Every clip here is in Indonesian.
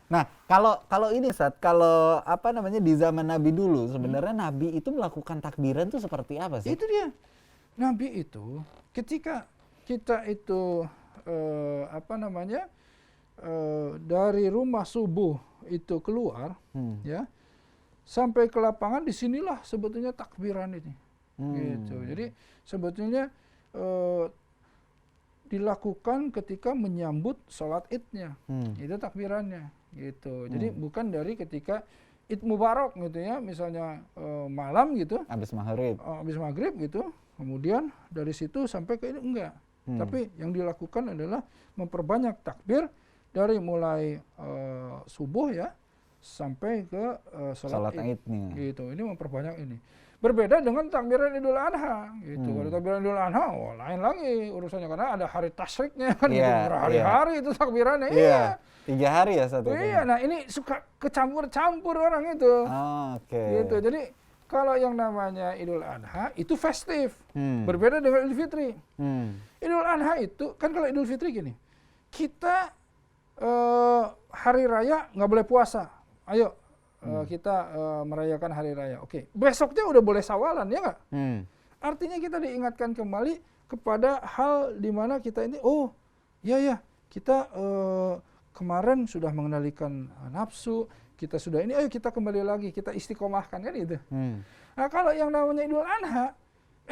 Nah, kalau ini Ustaz, kalau apa namanya di zaman Nabi dulu sebenarnya Nabi itu melakukan takbiran tuh seperti apa sih? Itu dia. Nabi itu ketika kita itu dari rumah subuh itu keluar, ya, sampai ke lapangan, disinilah sebetulnya takbiran ini. Gitu. Jadi sebetulnya dilakukan ketika menyambut sholat idnya, itu takbirannya. Gitu. Jadi bukan dari ketika Id Mubarak gitu ya, misalnya malam gitu, Habis maghrib gitu, kemudian dari situ sampai ke ini enggak. Tapi yang dilakukan adalah memperbanyak takbir dari mulai subuh ya sampai ke sholat Idnya. Gitu. Ini memperbanyak ini. Berbeda dengan takbiran Idul Adha gitu. Kalau takbiran Idul Adha, lain lagi urusannya, karena ada hari tasyriknya kan, hari-hari itu takbirannya. Iya. 3 hari ya satu. Iya, nah ini suka kecampur-campur orang itu. Gitu. Jadi kalau yang namanya Idul Adha itu festif, berbeda dengan Idul Fitri. Idul Adha itu kan, kalau Idul Fitri gini, kita hari raya nggak boleh puasa. Ayo kita merayakan hari raya. Oke, besoknya udah boleh sawalan ya nggak? Artinya kita diingatkan kembali kepada hal di mana kita ini, oh iya kita kemarin sudah mengendalikan nafsu, kita sudah ini, ayo kita kembali lagi, kita istiqomahkan kan gitu. Nah kalau yang namanya Idul Adha,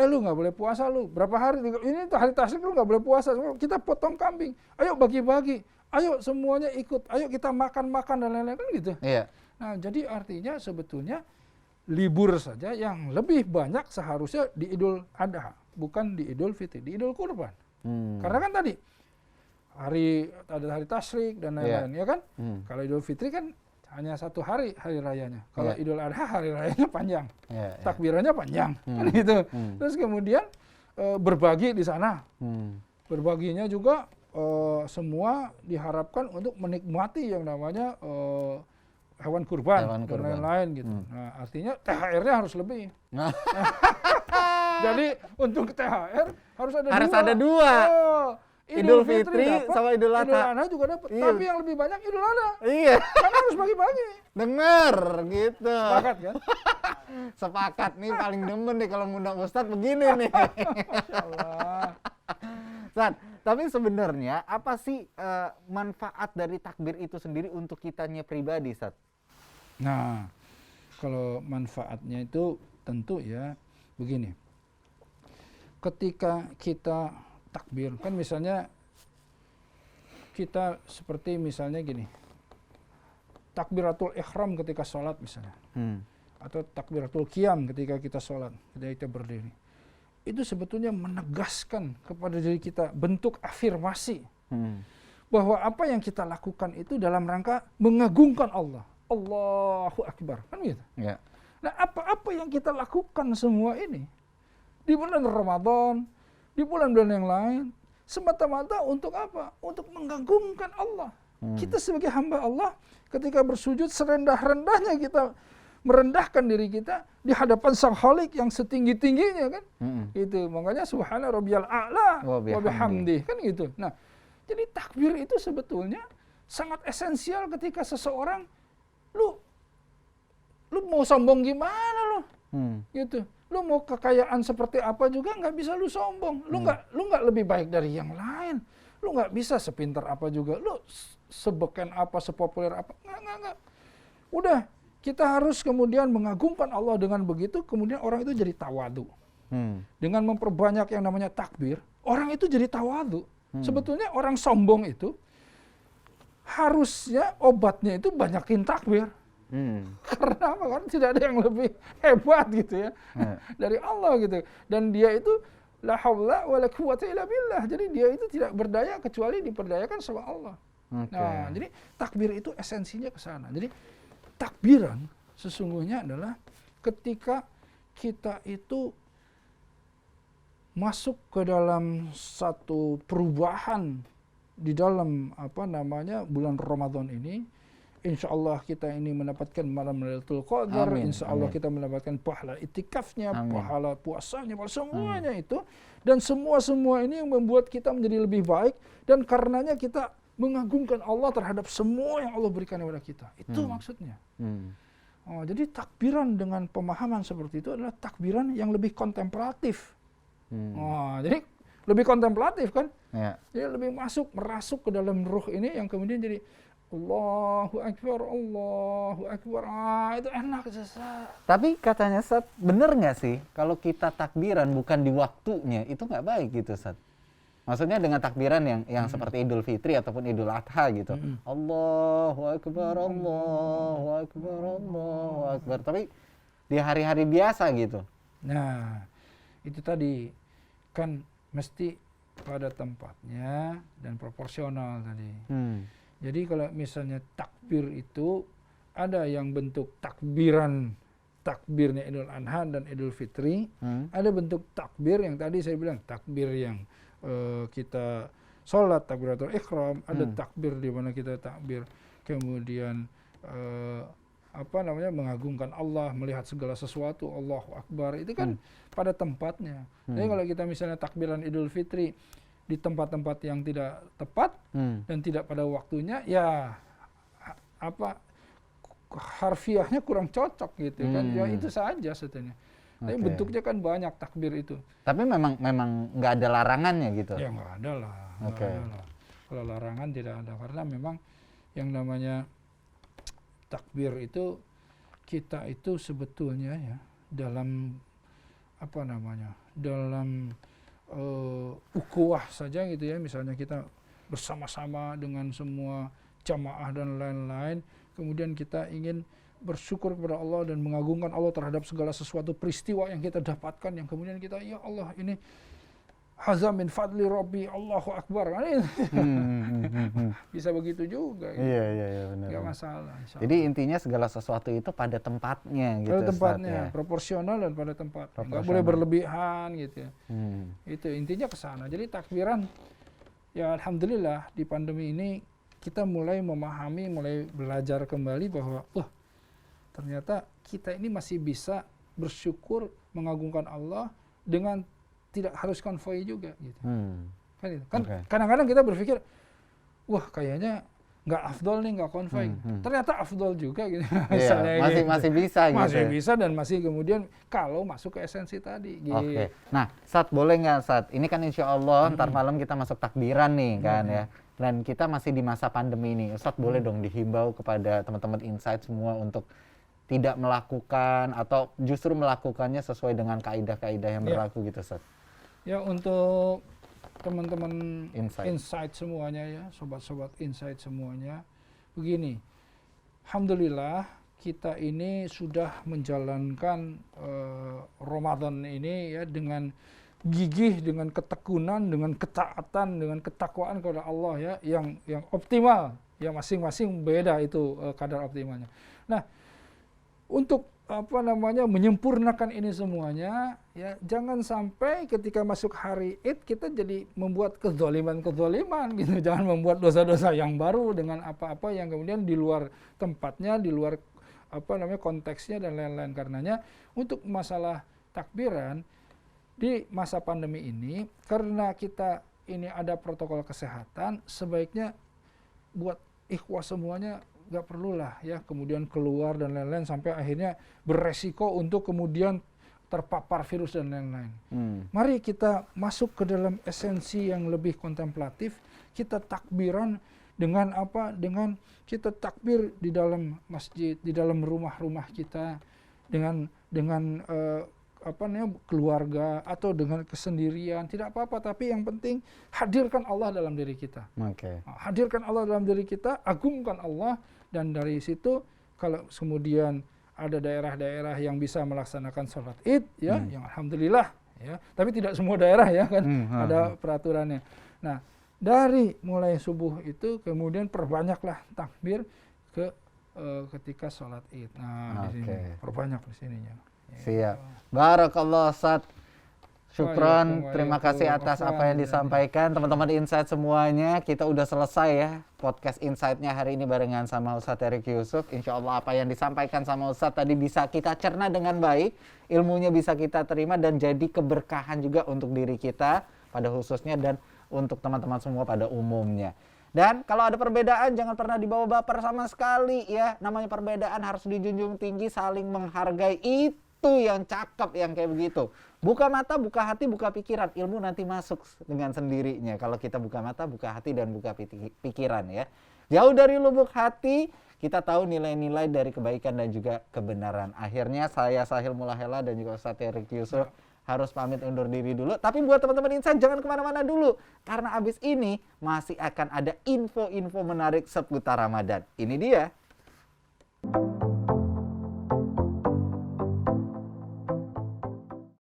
lu nggak boleh puasa lu, berapa hari, ini hari tasyrik lu nggak boleh puasa, kita potong kambing, ayo bagi-bagi, ayo semuanya ikut, ayo kita makan-makan dan lain-lain kan gitu. Iya. Nah jadi artinya sebetulnya libur saja yang lebih banyak seharusnya di Idul Adha, bukan di Idul Fitri, di Idul Kurban. Karena kan tadi ada hari tasyrik dan lain-lain, ya kan? Kalau Idul Fitri kan hanya 1 hari rayanya. Kalau Idul Adha hari rayanya panjang, takbirannya panjang, kan gitu. Terus kemudian berbagi di sana, berbaginya juga semua diharapkan untuk menikmati yang namanya hewan kurban dan lain-lain gitu. Nah artinya THR-nya harus lebih. Jadi untuk THR harus ada dua. Idul Fitri dapet, sama Idul Adha. Idul Adha juga dapat. Tapi yang lebih banyak Idul Adha. Iya. Karena harus bagi-bagi. Dengar gitu. Sepakat kan? Sepakat nih, paling demen nih kalau ngundang Ustadz begini nih. Masya Allah. Ustadz, tapi sebenarnya apa sih manfaat dari takbir itu sendiri untuk kitanya pribadi, Ustadz? Nah, kalau manfaatnya itu tentu ya begini. Ketika kita takbir, kan misalnya kita seperti misalnya gini, takbiratul ihram ketika sholat misalnya, atau takbiratul qiyam ketika kita sholat, ketika kita berdiri, itu sebetulnya menegaskan kepada diri kita bentuk afirmasi bahwa apa yang kita lakukan itu dalam rangka mengagungkan Allah. Allahu Akbar, kan gitu. Ya. Nah apa-apa yang kita lakukan semua ini di bulan Ramadan, di bulan-bulan yang lain, semata-mata untuk apa? Untuk mengagungkan Allah. Kita sebagai hamba Allah, ketika bersujud serendah-rendahnya kita merendahkan diri kita di hadapan Sang Khalik yang setinggi-tingginya kan. Itu makanya subhana rabbiyal a'la wa bihamdi kan gitu. Nah, jadi takbir itu sebetulnya sangat esensial ketika seseorang lu mau sombong gimana lu? Gitu. Lu mau kekayaan seperti apa juga nggak bisa lu sombong. Lu nggak lebih baik dari yang lain. Lu nggak bisa sepintar apa juga. Lu sebeken apa, sepopuler apa. Nggak. Udah, kita harus kemudian mengagungkan Allah dengan begitu, kemudian orang itu jadi tawadu. Dengan memperbanyak yang namanya takbir, orang itu jadi tawadu. Sebetulnya orang sombong itu harusnya obatnya itu banyakin takbir. Karena apa? Karena tidak ada yang lebih hebat gitu ya dari Allah gitu. Dan dia itu la haula wala quwwata illa billah. Jadi dia itu tidak berdaya kecuali diperdayakan sama Allah. Nah, jadi takbir itu esensinya ke sana. Jadi takbiran sesungguhnya adalah ketika kita itu masuk ke dalam satu perubahan di dalam bulan Ramadan ini, insya Allah kita ini mendapatkan malam Lailatul Qadar, Amin, insya Allah amin. kita mendapatkan pahala itikafnya, Amin. pahala puasanya, semuanya itu. Dan semua ini yang membuat kita menjadi lebih baik, dan karenanya kita mengagungkan Allah terhadap semua yang Allah berikan kepada kita. Itu maksudnya. Oh, jadi takbiran dengan pemahaman seperti itu adalah takbiran yang lebih kontemplatif. Oh, jadi lebih kontemplatif kan? Ya. Jadi lebih merasuk ke dalam ruh ini yang kemudian jadi Allahu Akbar, Allahu Akbar. Itu enak Ustaz. Tapi katanya Ustaz, bener nggak sih kalau kita takbiran bukan di waktunya, itu nggak baik gitu Ustaz? Maksudnya dengan takbiran yang seperti Idul Fitri ataupun Idul Adha gitu. Allahu Akbar, Allahu Akbar, Allahu Akbar. Tapi di hari-hari biasa gitu. Nah, itu tadi kan mesti pada tempatnya dan proporsional tadi. Jadi kalau misalnya takbir itu ada yang bentuk takbirnya Idul Adha dan Idul Fitri, ada bentuk takbir yang tadi saya bilang takbir yang kita sholat takbiratul ihram, ada takbir di mana kita takbir kemudian mengagungkan Allah, melihat segala sesuatu, Allahu Akbar, itu kan pada tempatnya. Jadi kalau kita misalnya takbiran Idul Fitri di tempat-tempat yang tidak tepat dan tidak pada waktunya, ya harfiahnya kurang cocok gitu kan. Ya itu saja sebetulnya. Tapi bentuknya kan banyak takbir itu. Tapi memang nggak ada larangannya gitu. Ya nggak ada lah. Kalau larangan tidak ada, karena memang yang namanya takbir itu kita itu sebetulnya ya dalam dalam ukhuwah saja gitu ya, misalnya kita bersama-sama dengan semua jamaah dan lain-lain, kemudian kita ingin bersyukur kepada Allah dan mengagungkan Allah terhadap segala sesuatu peristiwa yang kita dapatkan, yang kemudian kita, ya Allah ini haza min fadli Rabbi, Allahu Akbar. Bisa begitu juga. Gitu. Iya benar. Gak masalah. Jadi intinya segala sesuatu itu pada tempatnya gitu. Pada tempatnya, ya. Proporsional dan pada tempat. Nggak boleh berlebihan gitu ya. Itu intinya ke sana. Jadi takbiran, ya alhamdulillah di pandemi ini kita mulai memahami, mulai belajar kembali bahwa ternyata kita ini masih bisa bersyukur, mengagungkan Allah dengan tidak harus konvoi juga gitu. Kan kadang-kadang kita berpikir, wah kayaknya nggak afdol nih nggak konvoi. Ternyata afdol juga gitu. Iya, masih bisa gitu. Masih bisa dan masih kemudian kalau masuk ke esensi tadi. Gitu. Oke. Nah, Sat, boleh nggak Sat? Ini kan insya Allah ntar malam kita masuk takbiran nih kan ya. Dan kita masih di masa pandemi ini. Ustadz boleh dong dihimbau kepada teman-teman Insight semua untuk tidak melakukan atau justru melakukannya sesuai dengan kaidah-kaidah yang berlaku gitu Ustadz. Ya, untuk teman-teman Insight semuanya ya, sobat-sobat Insight semuanya, begini, alhamdulillah kita ini sudah menjalankan Ramadan ini ya dengan gigih, dengan ketekunan, dengan ketaatan, dengan ketakwaan kepada Allah ya, yang optimal ya, masing-masing beda itu kadar optimalnya. Nah, untuk menyempurnakan ini semuanya ya, jangan sampai ketika masuk hari Id kita jadi membuat kezaliman gitu, jangan membuat dosa-dosa yang baru dengan apa-apa yang kemudian di luar tempatnya, di luar konteksnya dan lain-lain. Karenanya untuk masalah takbiran di masa pandemi ini, karena kita ini ada protokol kesehatan, sebaiknya buat ikhwah semuanya nggak perlulah ya kemudian keluar dan lain-lain sampai akhirnya beresiko untuk kemudian terpapar virus dan lain-lain. Mari kita masuk ke dalam esensi yang lebih kontemplatif. Kita takbiran dengan dengan kita takbir di dalam masjid, di dalam rumah-rumah kita, dengan keluarga atau dengan kesendirian, tidak apa-apa, tapi yang penting hadirkan Allah dalam diri kita. Hadirkan Allah dalam diri kita, agungkan Allah, dan dari situ kalau kemudian ada daerah-daerah yang bisa melaksanakan sholat Id ya, yang alhamdulillah ya, tapi tidak semua daerah ya kan ada peraturannya. Nah, dari mulai subuh itu kemudian perbanyaklah takbir ketika sholat Id. Nah, di sini perbanyak di sininya. Siap. Barakallah Ustaz. Syukron, terima kasih atas apa yang disampaikan teman-teman Insight semuanya. Kita udah selesai ya podcast Insight-nya hari ini barengan sama Ustadz Erik Yusuf. Insya Allah apa yang disampaikan sama Ustadz tadi bisa kita cerna dengan baik, ilmunya bisa kita terima dan jadi keberkahan juga untuk diri kita pada khususnya dan untuk teman-teman semua pada umumnya. Dan kalau ada perbedaan jangan pernah dibawa baper sama sekali ya. Namanya perbedaan harus dijunjung tinggi, saling menghargai, itu yang cakep yang kayak begitu. Buka mata, buka hati, buka pikiran. Ilmu nanti masuk dengan sendirinya. Kalau kita buka mata, buka hati, dan buka pikiran ya. Jauh dari lubuk hati, kita tahu nilai-nilai dari kebaikan dan juga kebenaran. Akhirnya saya Sahil Mulahela dan juga Ustadz Erik Yusuf harus pamit undur diri dulu. Tapi buat teman-teman Insight jangan kemana-mana dulu. Karena abis ini masih akan ada info-info menarik seputar Ramadan. Ini dia.